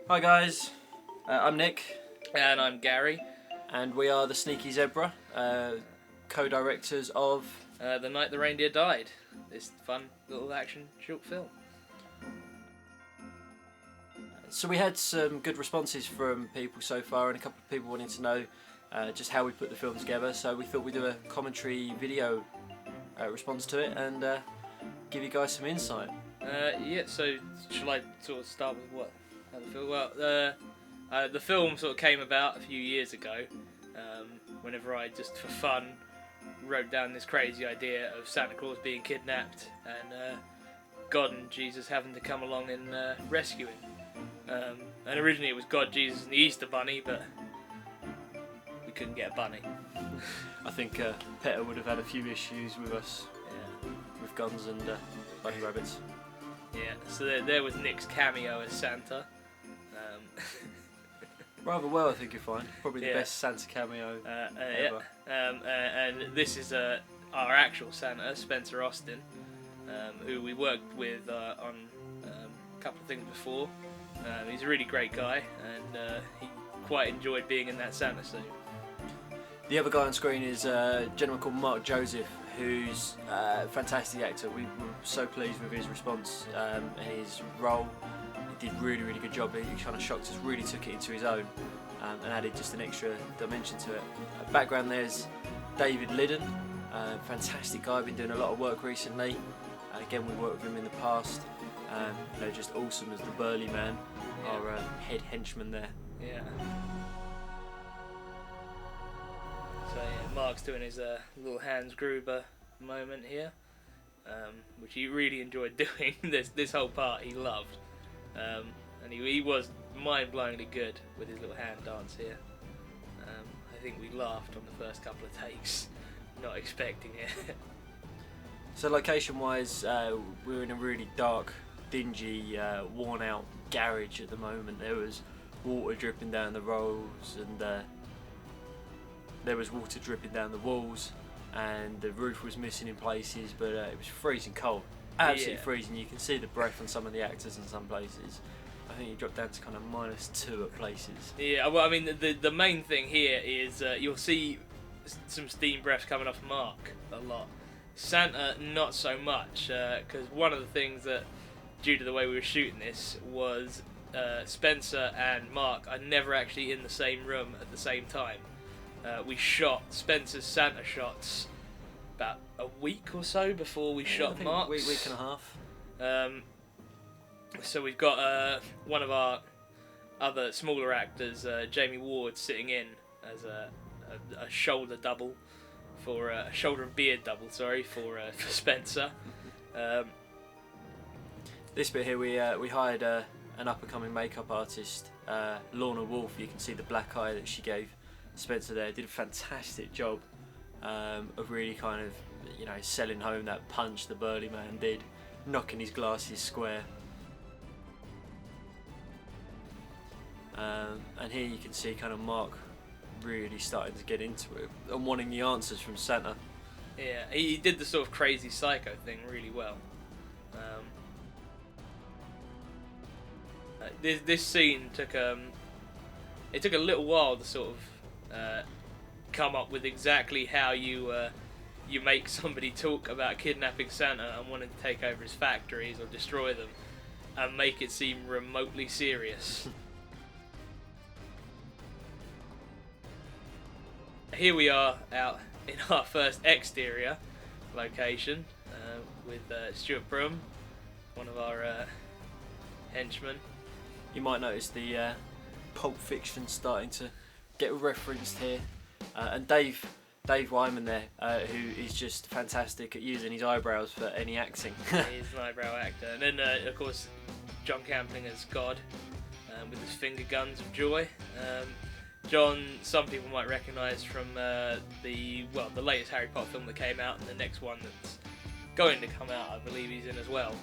Hi guys, I'm Nick. And I'm Gary. And we are the Sneaky Zebra, co-directors of The Night The Reindeer Died, this fun little action short film. So we had some good responses from people so far, and a couple of people wanted to know just how we put the film together, so we thought we'd do a commentary video response to it and give you guys some insight. Yeah, so shall I sort of start with what? How the film? Well, the film sort of came about a few years ago, whenever I just for fun wrote down this crazy idea of Santa Claus being kidnapped and God and Jesus having to come along and rescue him. And originally it was God, Jesus and the Easter Bunny, but we couldn't get a bunny. I think Petter would have had a few issues with us, with guns and bunny rabbits. Yeah, so there was Nick's cameo as Santa. Rather well, I think you'll find. Probably the best Santa cameo ever. And this is our actual Santa, Spencer Austin, who we worked with on a couple of things before. He's a really great guy, and he quite enjoyed being in that Santa suit. The other guy on screen is a gentleman called Mark Joseph, who's a fantastic actor. We were so pleased with his response and his role. He did a really good job. He kind of shocked us, really took it into his own and added just an extra dimension to it. Background there's David Liddon, fantastic guy, been doing a lot of work recently. Again, we worked with him in the past. Just awesome as the burly man, our head henchman there. Yeah. So yeah, Mark's doing his little Hans Gruber moment here, which he really enjoyed doing. This whole part he loved, and he was mind-blowingly good with his little hand dance here. I think we laughed on the first couple of takes, not expecting it. So location-wise, we're in a really dark, dingy, worn-out garage at the moment. There was water dripping down the rolls, and there was water dripping down the walls, and the roof was missing in places, but it was freezing cold. Absolutely freezing. You can see the breath on some of the actors in some places. I think it dropped down to kind of -2 at places. Yeah, well, I mean, the main thing here is you'll see some steam breath coming off Mark a lot. Santa, not so much, because one of the things that, due to the way we were shooting this, was Spencer and Mark are never actually in the same room at the same time. We shot Spencer's Santa shots about a week or so before we shot Mark's. Week and a half. So we've got one of our other smaller actors, Jamie Ward, sitting in as a shoulder double for a shoulder and beard double, for Spencer. This bit here, we hired an up-and-coming makeup artist, Lorna Wolf. You can see the black eye that she gave Spencer there. Did a fantastic job of really kind of, selling home that punch the burly man did, knocking his glasses square. And here you can see kind of Mark really starting to get into it and wanting the answers from Santa. Yeah, he did the sort of crazy psycho thing really well. This scene took a little while to sort of come up with exactly how you make somebody talk about kidnapping Santa and wanting to take over his factories or destroy them and make it seem remotely serious. Here we are out in our first exterior location with Stuart Broom, one of our henchmen. You might notice the Pulp Fiction starting to get referenced here, and Dave Wyman there, who is just fantastic at using his eyebrows for any acting. He's an eyebrow actor, and then of course John Campling as God with his finger guns of joy. John, some people might recognise from the latest Harry Potter film that came out, and the next one that's going to come out, I believe he's in as well.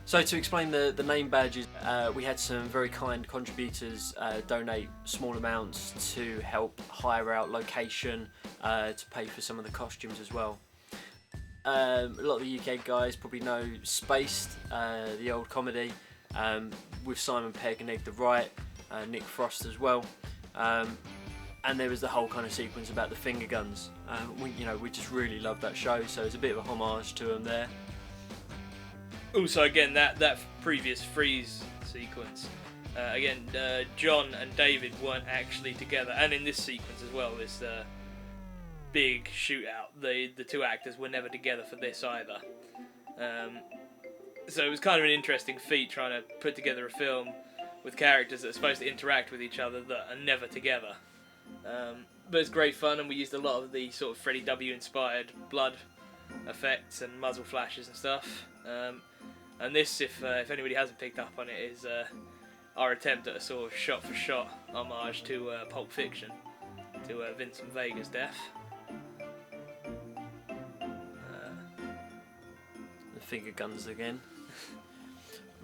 So to explain the name badges, we had some very kind contributors donate small amounts to help hire out location, to pay for some of the costumes as well. a lot of the UK guys probably know Spaced, the old comedy, with Simon Pegg and Edgar Wright, Nick Frost as well. And there was the whole kind of sequence about the finger guns. We just really loved that show, so it's a bit of a homage to them there. Also, again, that previous freeze sequence, John and David weren't actually together, and in this sequence as well, this big shootout, the two actors were never together for this either. So it was kind of an interesting feat trying to put together a film with characters that are supposed to interact with each other that are never together. But it's great fun, and we used a lot of the sort of FreddieW inspired blood effects and muzzle flashes and stuff. And this, if anybody hasn't picked up on it, is our attempt at a sort of shot-for-shot homage to Pulp Fiction, to Vincent Vega's death. The finger guns again.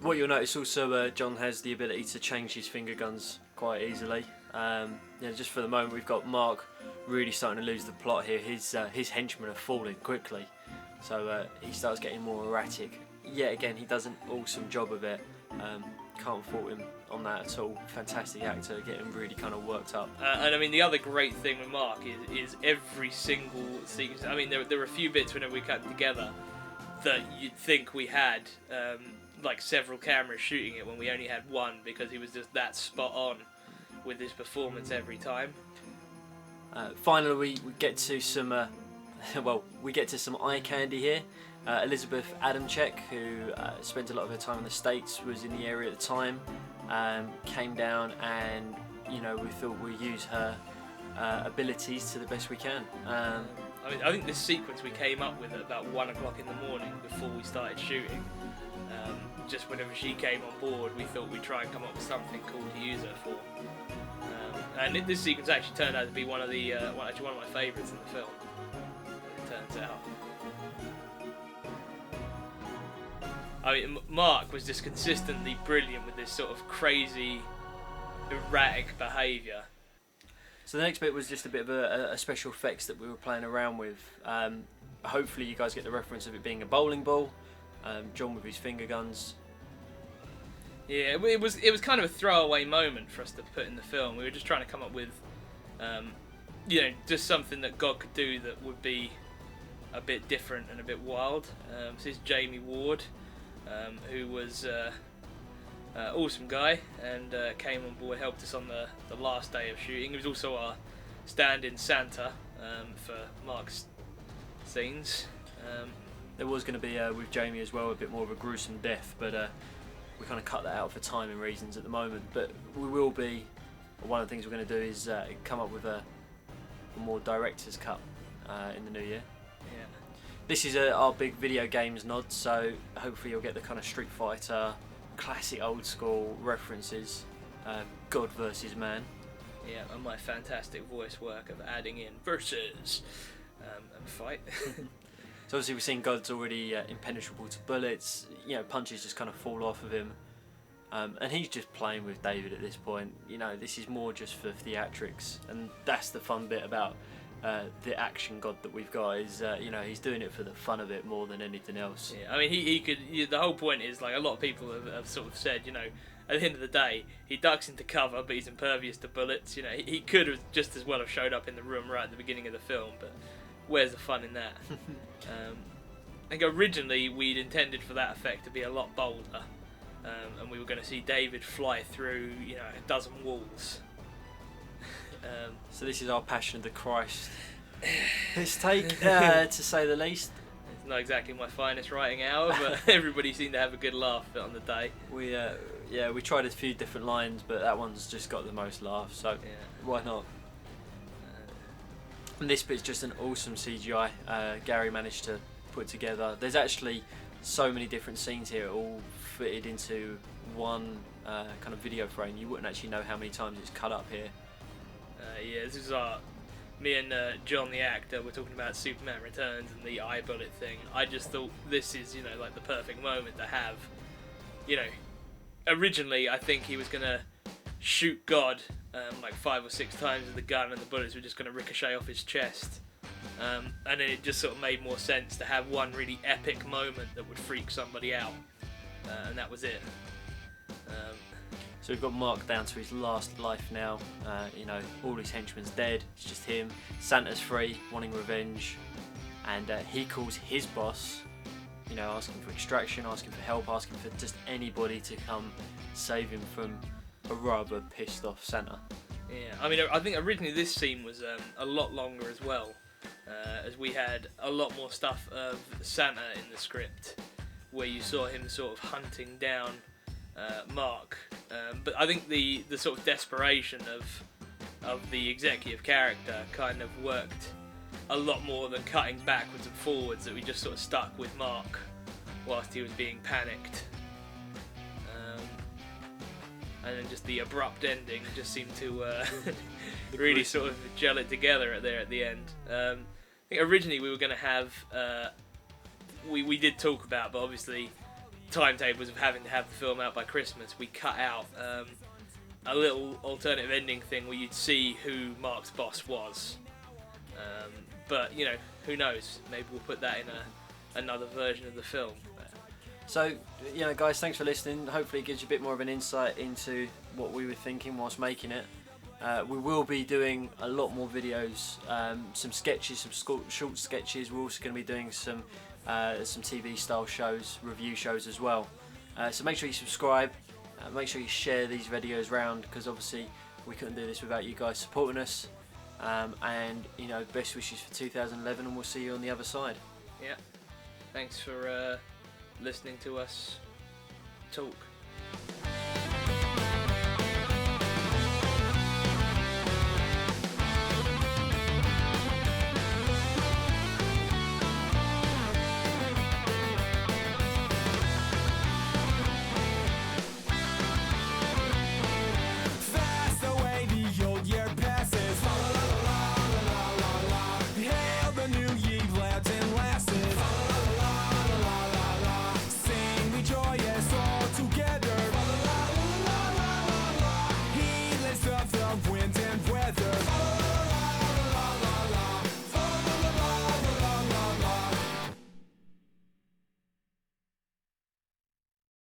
What you'll notice also, John has the ability to change his finger guns quite easily. Just for the moment, we've got Mark really starting to lose the plot here. His henchmen are falling quickly, so he starts getting more erratic. Yet again, he does an awesome job of it. Can't fault him on that at all. Fantastic actor, getting really kind of worked up. And I mean, the other great thing with Mark is every single sequence. I mean, there were a few bits whenever we cut together that you'd think we had like several cameras shooting it when we only had one, because he was just that spot on with his performance every time. Finally, we get to some some eye candy here. Elizabeth Adamczyk, who spent a lot of her time in the States, was in the area at the time, came down, and we thought we'd use her abilities to the best we can. I think this sequence we came up with at about 1 o'clock in the morning before we started shooting. Just whenever she came on board, we thought we'd try and come up with something cool to use her for. And this sequence actually turned out to be one of my favourites in the film. It turns out. I mean, Mark was just consistently brilliant with this sort of crazy, erratic behaviour. So the next bit was just a bit of a special effects that we were playing around with. Hopefully you guys get the reference of it being a bowling ball. John with his finger guns. Yeah, it was kind of a throwaway moment for us to put in the film. We were just trying to come up with, just something that God could do that would be a bit different and a bit wild. This is Jamie Ward, who was an awesome guy, and came on board, helped us on the last day of shooting. He was also our stand-in Santa for Mark's scenes. There was going to be, with Jamie as well, a bit more of a gruesome death, but we kind of cut that out for timing reasons at the moment. But we will be, one of the things we're going to do is come up with a more director's cut in the new year. Yeah. This is our big video games nod, so hopefully you'll get the kind of Street Fighter, classic old school references, God versus man. Yeah, and my fantastic voice work of adding in versus and fight. So obviously we've seen God's already impenetrable to bullets, punches just kind of fall off of him. And he's just playing with David at this point. This is more just for theatrics, and that's the fun bit about the action God that we've got is, he's doing it for the fun of it more than anything else. Yeah, I mean, he could, the whole point is, like, a lot of people have sort of said, at the end of the day, he ducks into cover, but he's impervious to bullets. He could have just as well have showed up in the room right at the beginning of the film, but where's the fun in that? I think originally we'd intended for that effect to be a lot bolder, and we were going to see David fly through, a dozen walls. So this is our Passion of the Christ mistake, to say the least. It's not exactly my finest writing hour, but everybody seemed to have a good laugh on the day. We tried a few different lines, but that one's just got the most laughs, so why not? And this bit's just an awesome CGI Gary managed to put together. There's actually so many different scenes here, all fitted into one kind of video frame. You wouldn't actually know how many times it's cut up here. This is me and John the actor were talking about Superman Returns and the eye bullet thing. I just thought this is, like the perfect moment to have. Originally I think he was gonna shoot God like 5 or 6 times with the gun, and the bullets were just gonna ricochet off his chest. And then it just sort of made more sense to have one really epic moment that would freak somebody out, and that was it. So we've got Mark down to his last life now. You know, all his henchmen's dead. It's just him. Santa's free, wanting revenge, and he calls his boss. You know, asking for extraction, asking for help, asking for just anybody to come save him from a rather pissed off Santa. Yeah, I mean, I think originally this scene was a lot longer as well, as we had a lot more stuff of Santa in the script, where you saw him sort of hunting down Mark. But I think the sort of desperation of the executive character kind of worked a lot more than cutting backwards and forwards, that we just sort of stuck with Mark whilst he was being panicked. And then just the abrupt ending just seemed to really sort of gel it together there at the end. I think originally we were going to have, we did talk about, but obviously timetables of having to have the film out by Christmas, we cut out a little alternative ending thing where you'd see who Mark's boss was. But, you know, who knows? Maybe we'll put that in another version of the film. So, you know, guys, thanks for listening. Hopefully it gives you a bit more of an insight into what we were thinking whilst making it. We will be doing a lot more videos, some sketches, some short sketches. We're also going to be doing some TV style shows, review shows as well. So make sure you subscribe, make sure you share these videos around, because obviously we couldn't do this without you guys supporting us. And, you know, best wishes for 2011, and we'll see you on the other side. Yeah, thanks for listening to us talk.